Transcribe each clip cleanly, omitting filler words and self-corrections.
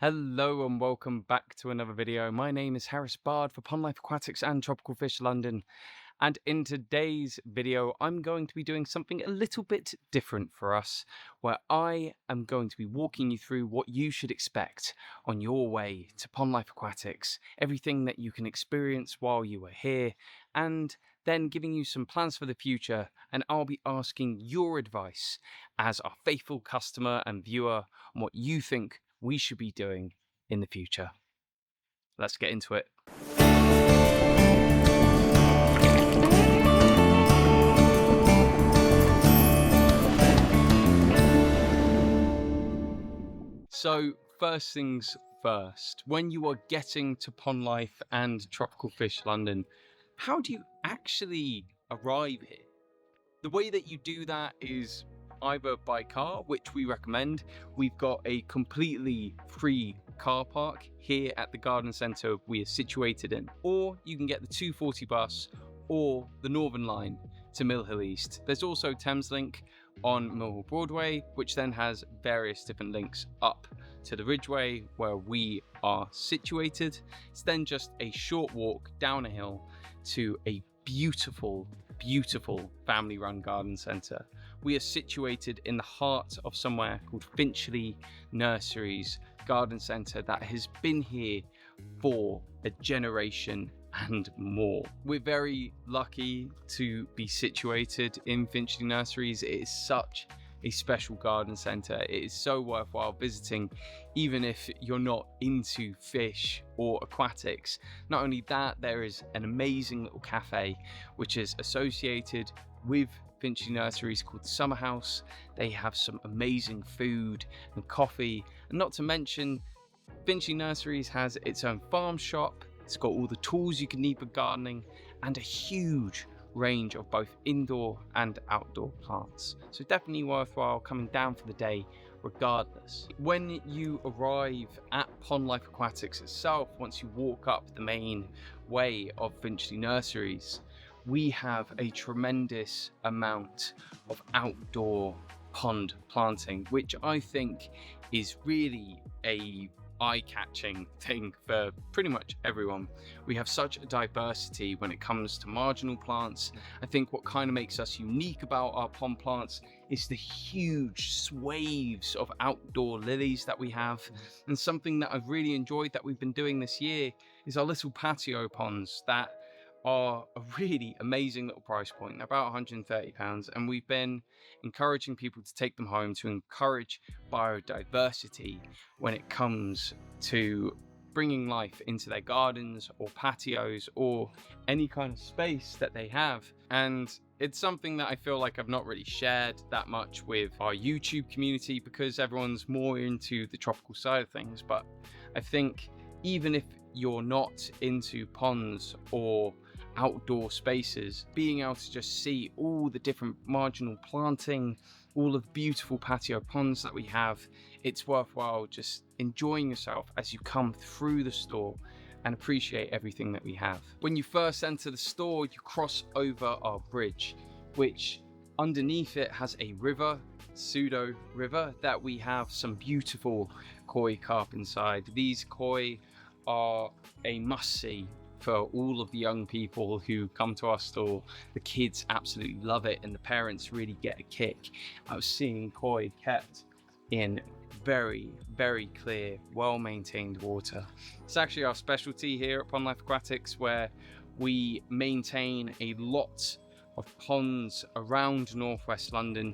Hello and welcome back to another video. My name is Harris Bard for Pond Life Aquatics and Tropical Fish London. And in today's video, I'm going to be doing something a little bit different for us, where I am going to be walking you through what you should expect on your way to Pond Life Aquatics, everything that you can experience while you are here, and then giving you some plans for the future. And I'll be asking your advice as our faithful customer and viewer on what you think we should be doing in the future. Let's get into it. So first things first, when you are getting to Pond Life and Tropical Fish London, how do you actually arrive here? The way that you do that is either by car, which we recommend. We've got a completely free car park here at the garden centre we are situated in, or you can get the 240 bus or the Northern Line to Mill Hill East. There's also Thameslink on Mill Hill Broadway, which then has various different links up to the Ridgeway where we are situated. It's then just a short walk down a hill to a beautiful family run garden centre. We are situated in the heart of somewhere called Finchley Nurseries Garden Centre that has been here for a generation and more. We're very lucky to be situated in Finchley Nurseries. It is such a special garden centre. It is so worthwhile visiting, even if you're not into fish or aquatics. Not only that, there is an amazing little cafe which is associated with Finchley Nurseries called Summer House. They have some amazing food and coffee, and not to mention Finchley Nurseries has its own farm shop. It's got all the tools you can need for gardening and a huge range of both indoor and outdoor plants. So definitely worthwhile coming down for the day regardless. When you arrive at Pond Life Aquatics itself, once you walk up the main way of Finchley Nurseries, we have a tremendous amount of outdoor pond planting, which I think is really a eye-catching thing for pretty much everyone. We have such a diversity when it comes to marginal plants. I think what kind of makes us unique about our pond plants is the huge swathes of outdoor lilies that we have. And something that I've really enjoyed that we've been doing this year is our little patio ponds that are a really amazing little price point. They're about £130, and we've been encouraging people to take them home to encourage biodiversity when it comes to bringing life into their gardens or patios or any kind of space that they have. And it's something that I feel like I've not really shared that much with our YouTube community because everyone's more into the tropical side of things. But I think even if you're not into ponds or outdoor spaces, being able to just see all the different marginal planting, all of the beautiful patio ponds that we have, it's worthwhile just enjoying yourself as you come through the store and appreciate everything that we have. When you first enter the store, you cross over our bridge, which underneath it has a river, pseudo river, that we have some beautiful koi carp inside. These koi are a must-see for all of the young people who come to our store. The kids absolutely love it, and the parents really get a kick out of seeing koi kept in very clear, well-maintained water. It's actually our specialty here at Pond Life Aquatics, where we maintain a lot of ponds around northwest London,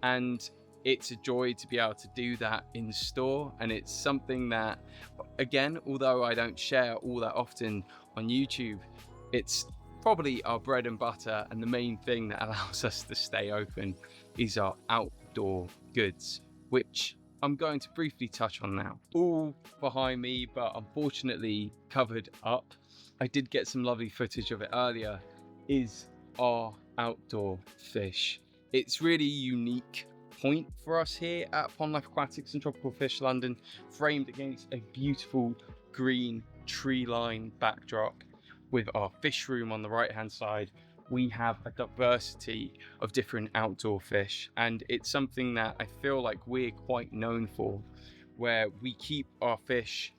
and it's a joy to be able to do that in store. And it's something that, again, although I don't share all that often on YouTube, it's probably our bread and butter, and the main thing that allows us to stay open is our outdoor goods, which I'm going to briefly touch on now. All behind me, but unfortunately covered up, I did get some lovely footage of it earlier, is our outdoor fish. It's really a unique point for us here at Pond Life Aquatics and Tropical Fish London, framed against a beautiful green tree line backdrop with our fish room on the right hand side. We have a diversity of different outdoor fish, and it's something that I feel like we're quite known for where we keep our fish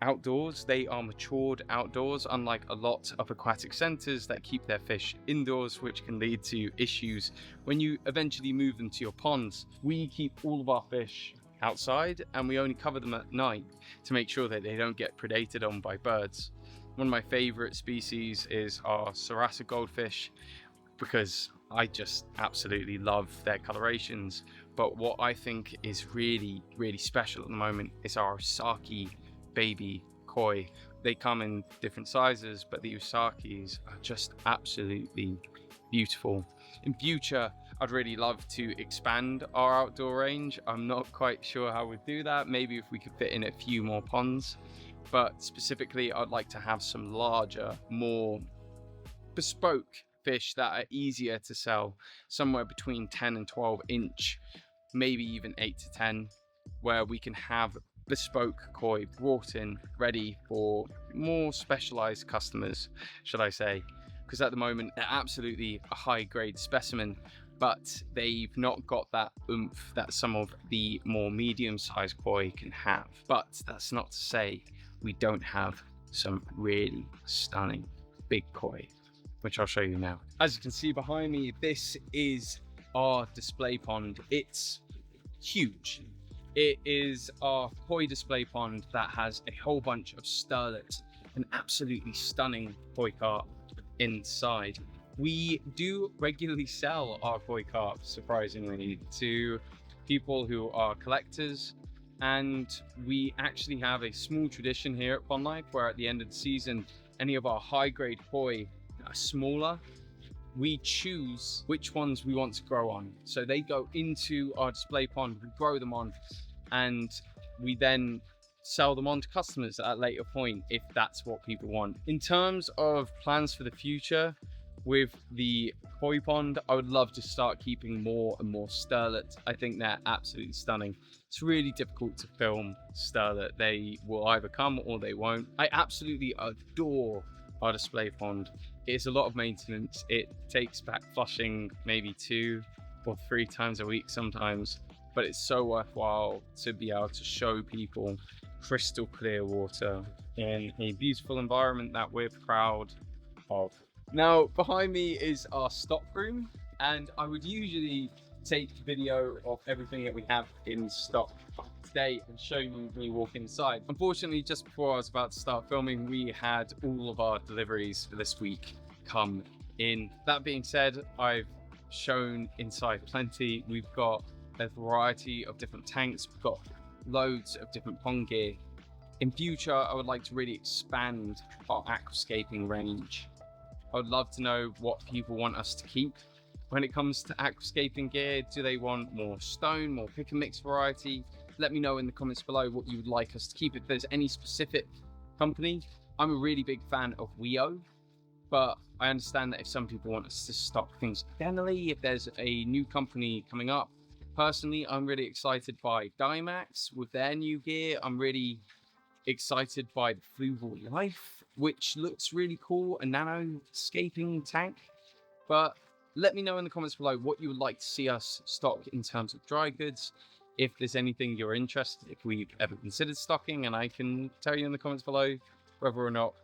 outdoors. They are matured outdoors, unlike a lot of aquatic centres that keep their fish indoors, which can lead to issues when you eventually move them to your ponds. We keep all of our fish outside, and we only cover them at night to make sure that they don't get predated on by birds. One of my favourite species is our Sarasa Goldfish, because I just absolutely love their colorations. But what I think is really, really special at the moment is our Asaki baby koi. They come in different sizes, but the Usakis are just absolutely beautiful. In future, I'd really love to expand our outdoor range. I'm not quite sure how we'd do that. Maybe if we could fit in a few more ponds, but specifically I'd like to have some larger, more bespoke fish that are easier to sell, somewhere between 10 and 12 inch, maybe even 8 to 10, where we can have bespoke koi brought in ready for more specialized customers, should I say, because at the moment they're absolutely a high grade specimen, but they've not got that oomph that some of the more medium sized koi can have. But that's not to say we don't have some really stunning big koi, which I'll show you now. As you can see behind me, this is our display pond. It's huge. It is our koi display pond that has a whole bunch of sterlet, an absolutely stunning koi carp inside. We do regularly sell our koi carp, surprisingly, to people who are collectors, and we actually have a small tradition here at Pond Life where at the end of the season, any of our high grade koi are smaller, we choose which ones we want to grow on. So they go into our display pond, we grow them on, and we then sell them on to customers at a later point if that's what people want. In terms of plans for the future with the koi pond, I would love to start keeping more and more sterlet. I think they're absolutely stunning. It's really difficult to film sterlet. They will either come or they won't. I absolutely adore our display pond. It's a lot of maintenance. It takes back flushing maybe 2 or 3 times a week sometimes, but it's so worthwhile to be able to show people crystal clear water in a beautiful environment that we're proud of. Now, behind me is our stock room, and I would usually take video of everything that we have in stock today and show you when you walk inside. Unfortunately, just before I was about to start filming, we had all of our deliveries for this week come in. That being said, I've shown inside plenty. We've got a variety of different tanks. We've got loads of different pond gear. In future, I would like to really expand our aquascaping range. I would love to know what people want us to keep when it comes to aquascaping gear. Do they want more stone, more pick and mix variety? Let me know in the comments below what you would like us to keep. If there's any specific company, I'm a really big fan of Weo, but I understand that if some people want us to stock things generally, if there's a new company coming up, personally, I'm really excited by Dymax with their new gear. I'm really excited by the Fluval Life, which looks really cool, a nanoscaping tank. But let me know in the comments below what you would like to see us stock in terms of dry goods. If there's anything you're interested, if we've ever considered stocking, and I can tell you in the comments below whether or not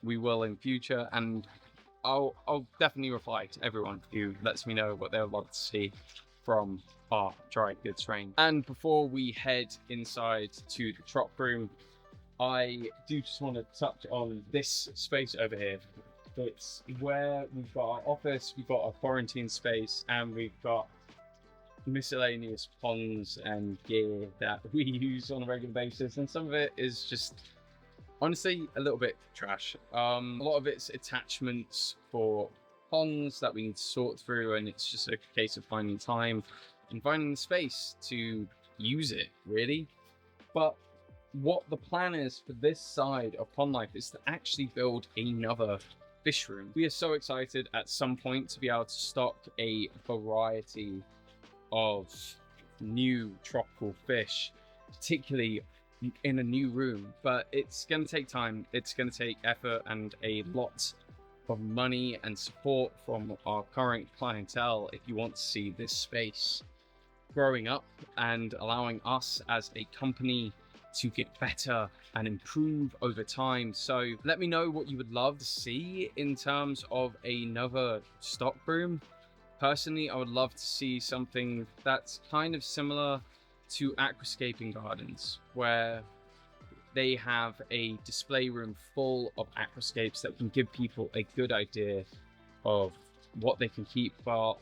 we will in future, and I'll definitely reply to everyone who lets me know what they would like to see from our dry goods range. And before we head inside to the trop room, I do just want to touch on this space over here. It's where we've got our office, we've got our quarantine space, and we've got miscellaneous ponds and gear that we use on a regular basis. And some of it is just, honestly, a little bit trash. A lot of it's attachments for ponds that we need to sort through, and it's just a case of finding time and finding the space to use it, really. But what the plan is for this side of Pond Life is to actually build another fish room. We are so excited at some point to be able to stock a variety of new tropical fish, particularly in a new room, but it's going to take time, it's going to take effort and a lot of money and support from our current clientele if you want to see this space growing up and allowing us as a company to get better and improve over time. So let me know what you would love to see in terms of another stock room. Personally, I would love to see something that's kind of similar to aquascaping gardens, where they have a display room full of aquascapes that can give people a good idea of what they can keep, but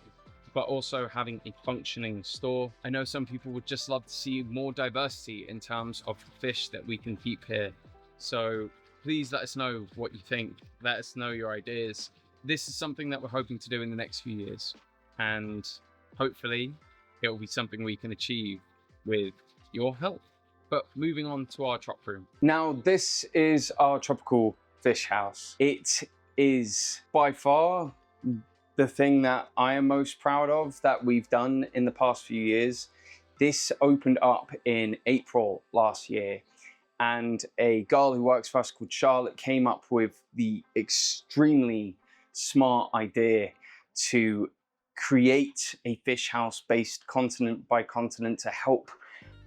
also having a functioning store. I know some people would just love to see more diversity in terms of the fish that we can keep here. So please let us know what you think. Let us know your ideas. This is something that we're hoping to do in the next few years, and hopefully it will be something we can achieve with your help. But moving on to our trop room. Now, this is our tropical fish house. It is by far the thing that I am most proud of that we've done in the past few years. This opened up in April last year, and a girl who works for us called Charlotte came up with the extremely smart idea to create a fish house based continent by continent to help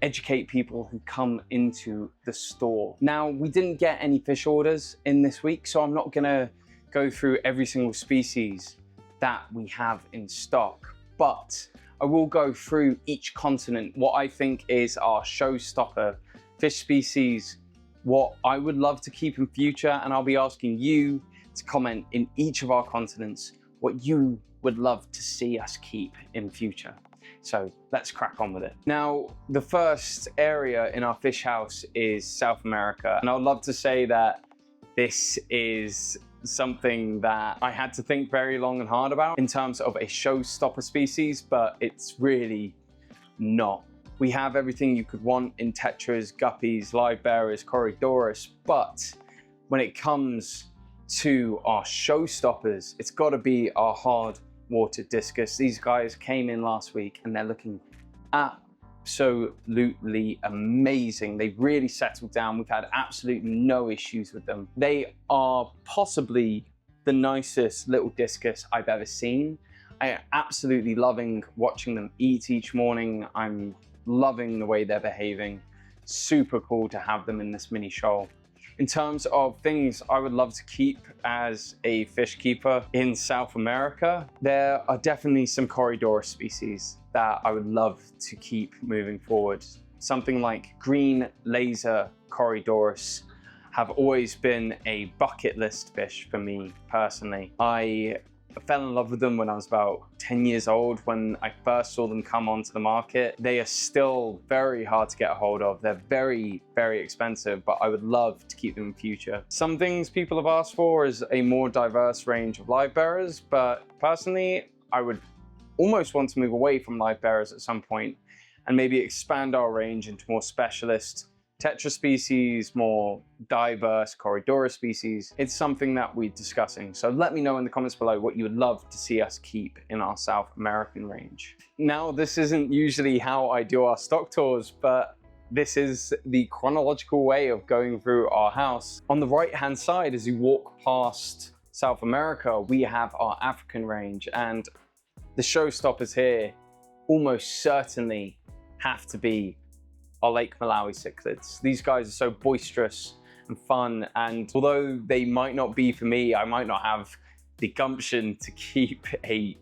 educate people who come into the store. Now, we didn't get any fish orders in this week, so I'm not gonna go through every single species that we have in stock, but I will go through each continent, what I think is our showstopper fish species, what I would love to keep in future, and I'll be asking you to comment in each of our continents what you would love to see us keep in future. So let's crack on with it. Now, the first area in our fish house is South America. And I would love to say that this is something that I had to think very long and hard about in terms of a showstopper species, but it's really not. We have everything you could want in tetras, guppies, live bearers, corydoras, but when it comes to our showstoppers, it's gotta be our hard water discus. These guys came in last week and they're looking absolutely amazing. They've really settled down. We've had absolutely no issues with them. They are possibly the nicest little discus I've ever seen. I am absolutely loving watching them eat each morning. I'm loving the way they're behaving. Super cool to have them in this mini shoal. In terms of things I would love to keep as a fish keeper in South America, there are definitely some corydoras species that I would love to keep moving forward. Something like green laser corydoras have always been a bucket list fish for me personally. I fell in love with them when I was about 10 years old when I first saw them come onto the market. They are still very hard to get a hold of. They're very, very expensive, but I would love to keep them in future. Some things people have asked for is a more diverse range of live bearers, but personally, I would almost want to move away from live bearers at some point and maybe expand our range into more specialist tetra species, more diverse corydoras species. It's something that we're discussing. So let me know in the comments below what you would love to see us keep in our South American range. Now, this isn't usually how I do our stock tours, but this is the chronological way of going through our house. On the right-hand side, as you walk past South America, we have our African range, and the showstoppers here almost certainly have to be our Lake Malawi Cichlids. These guys are so boisterous and fun, and although they might not be for me, I might not have the gumption to keep a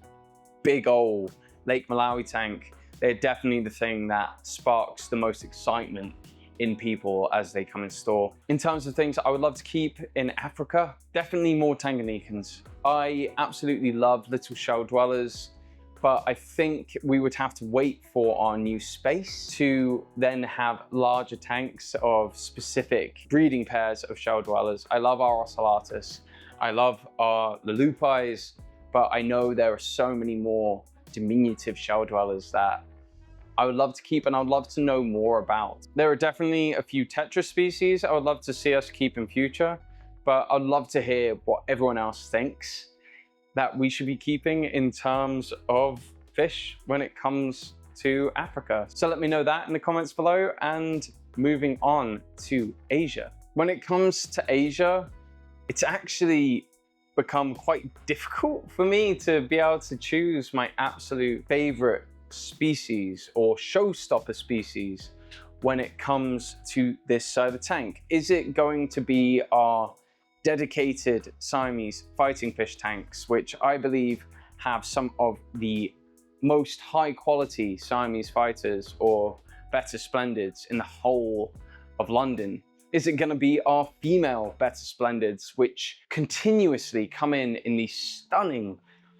big old Lake Malawi tank, they're definitely the thing that sparks the most excitement in people as they come in store. In terms of things I would love to keep in Africa, definitely more Tanganyikans. I absolutely love little shell dwellers, but I think we would have to wait for our new space to then have larger tanks of specific breeding pairs of shell dwellers. I love our ocellatus, I love our lulupais, but I know there are so many more diminutive shell dwellers that I would love to keep and I would love to know more about. There are definitely a few tetra species I would love to see us keep in future, but I'd love to hear what everyone else thinks that we should be keeping in terms of fish when it comes to Africa. So let me know that in the comments below. And moving on to Asia. When it comes to Asia, it's actually become quite difficult for me to be able to choose my absolute favorite species or showstopper species when it comes to this side of the tank? Is it going to be our dedicated Siamese fighting fish tanks, which I believe have some of the most high quality Siamese fighters or Betta Splendens in the whole of London? Is it going to be our female Betta Splendens, which continuously come in these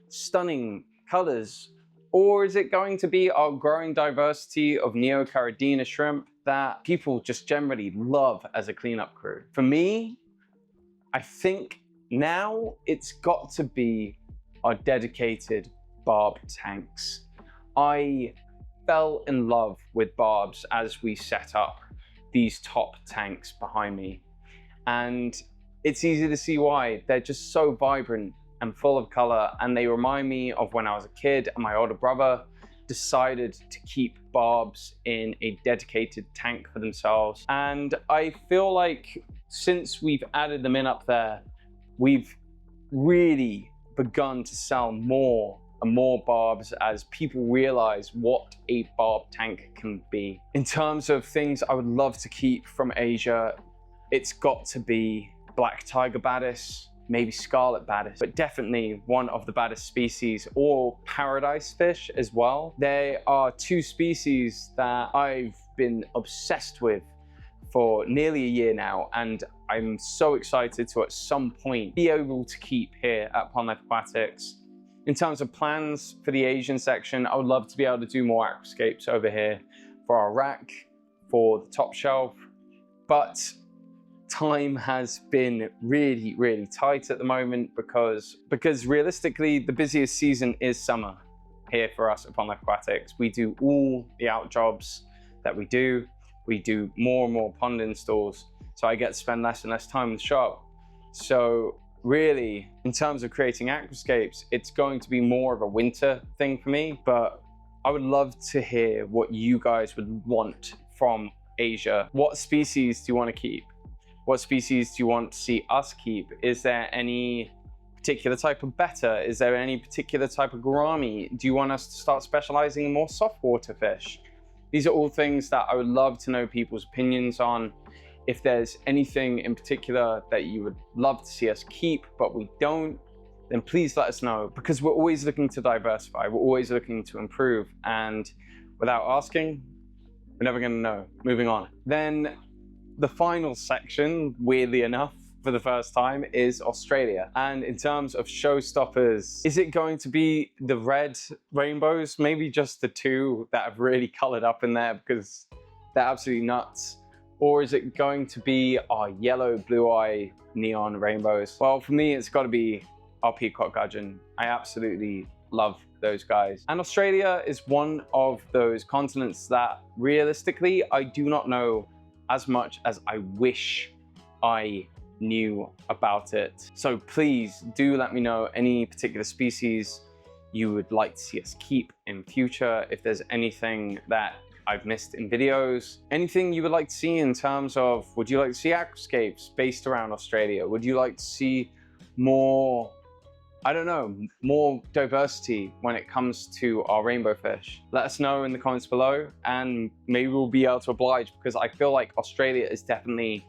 stunning colors? Or is it going to be our growing diversity of Neocaridina shrimp that people just generally love as a cleanup crew? For me, I think now it's got to be our dedicated barb tanks. I fell in love with barbs as we set up these top tanks behind me, and it's easy to see why. They're just so vibrant and full of color, and they remind me of when I was a kid and my older brother decided to keep barbs in a dedicated tank for themselves. And I feel like since we've added them in up there, we've really begun to sell more and more barbs as people realize what a barb tank can be. In terms of things I would love to keep from Asia, it's got to be black tiger baddis, maybe scarlet baddis, but definitely one of the baddis species, or paradise fish as well. There are two species that I've been obsessed with for nearly a year now, and I'm so excited to at some point be able to keep here at Pond Life Aquatics. In terms of plans for the Asian section, I would love to be able to do more aquascapes over here for our rack, for the top shelf, but time has been really tight at the moment because realistically the busiest season is summer here for us at Pond Life Aquatics. We do all the out jobs that we do. We do more and more pond installs, so I get to spend less and less time in the shop. So really, in terms of creating aquascapes, it's going to be more of a winter thing for me, but I would love to hear what you guys would want from Asia. What species do you want to keep? What species do you want to see us keep? Is there any particular type of betta? Is there any particular type of gourami? Do you want us to start specializing in more soft water fish? These are all things that I would love to know people's opinions on. If there's anything in particular that you would love to see us keep, but we don't, then please let us know, because we're always looking to diversify. We're always looking to improve, and without asking, we're never gonna know. Moving on. Then the final section, weirdly enough, for the first time, is Australia. And in terms of showstoppers, is it going to be the red rainbows? Maybe just the two that have really colored up in there because they're absolutely nuts. Or is it going to be our yellow, blue-eye neon rainbows? Well, for me, it's got to be our Peacock Gudgeon. I absolutely love those guys. And Australia is one of those continents that realistically, I do not know as much as I wish I knew about it. So please do let me know any particular species you would like to see us keep in future. If there's anything that I've missed in videos, anything you would like to see in terms of, would you like to see aquascapes based around Australia? Would you like to see more, I don't know, more diversity when it comes to our rainbow fish? Let us know in the comments below, and maybe we'll be able to oblige, because I feel like Australia is definitely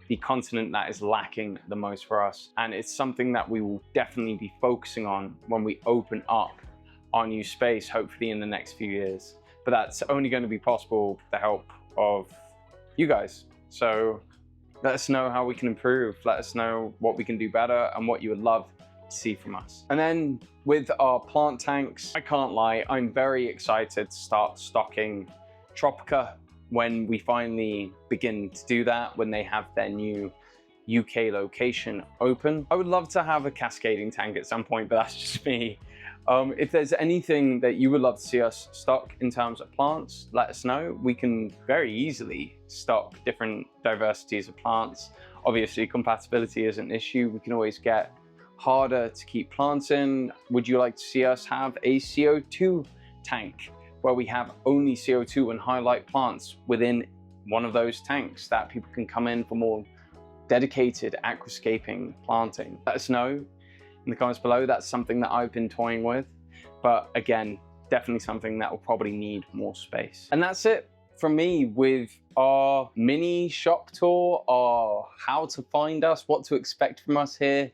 the continent that is lacking the most for us. And it's something that we will definitely be focusing on when we open up our new space, hopefully in the next few years. But that's only going to be possible with the help of you guys. So let us know how we can improve. Let us know what we can do better and what you would love to see from us. And then with our plant tanks, I can't lie, I'm very excited to start stocking Tropica when we finally begin to do that, when they have their new UK location open. I would love to have a cascading tank at some point, but that's just me. If there's anything that you would love to see us stock in terms of plants, let us know. We can very easily stock different diversities of plants. Obviously, compatibility is an issue. We can always get harder to keep plants in. Would you like to see us have a CO2 tank where we have only CO2 and highlight plants within one of those tanks that people can come in for more dedicated aquascaping planting? Let us know in the comments below. That's something that I've been toying with, but again, definitely something that will probably need more space. And that's it from me with our mini shop tour, or how to find us, what to expect from us here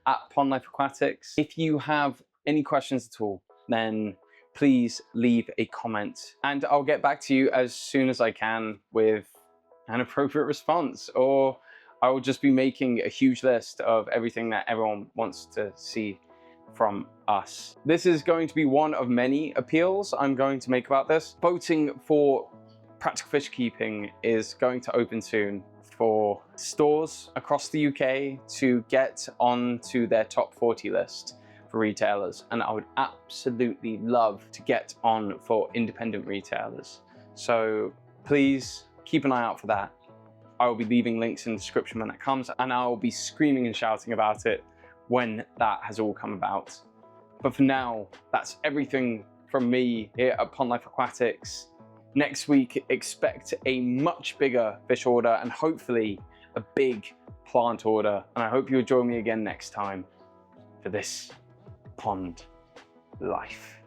at Pond Life Aquatics. If you have any questions at all, then please leave a comment and I'll get back to you as soon as I can with an appropriate response, or I will just be making a huge list of everything that everyone wants to see from us. This is going to be one of many appeals I'm going to make about this. Boating for practical fish keeping is going to open soon for stores across the UK to get onto their top 40 list for retailers, and I would absolutely love to get on for independent retailers. So please keep an eye out for that. I will be leaving links in the description when that comes, and I will be screaming and shouting about it when that has all come about. But for now, that's everything from me here at Pond Life Aquatics. Next week, expect a much bigger fish order and hopefully a big plant order. And I hope you'll join me again next time for this Pond Life.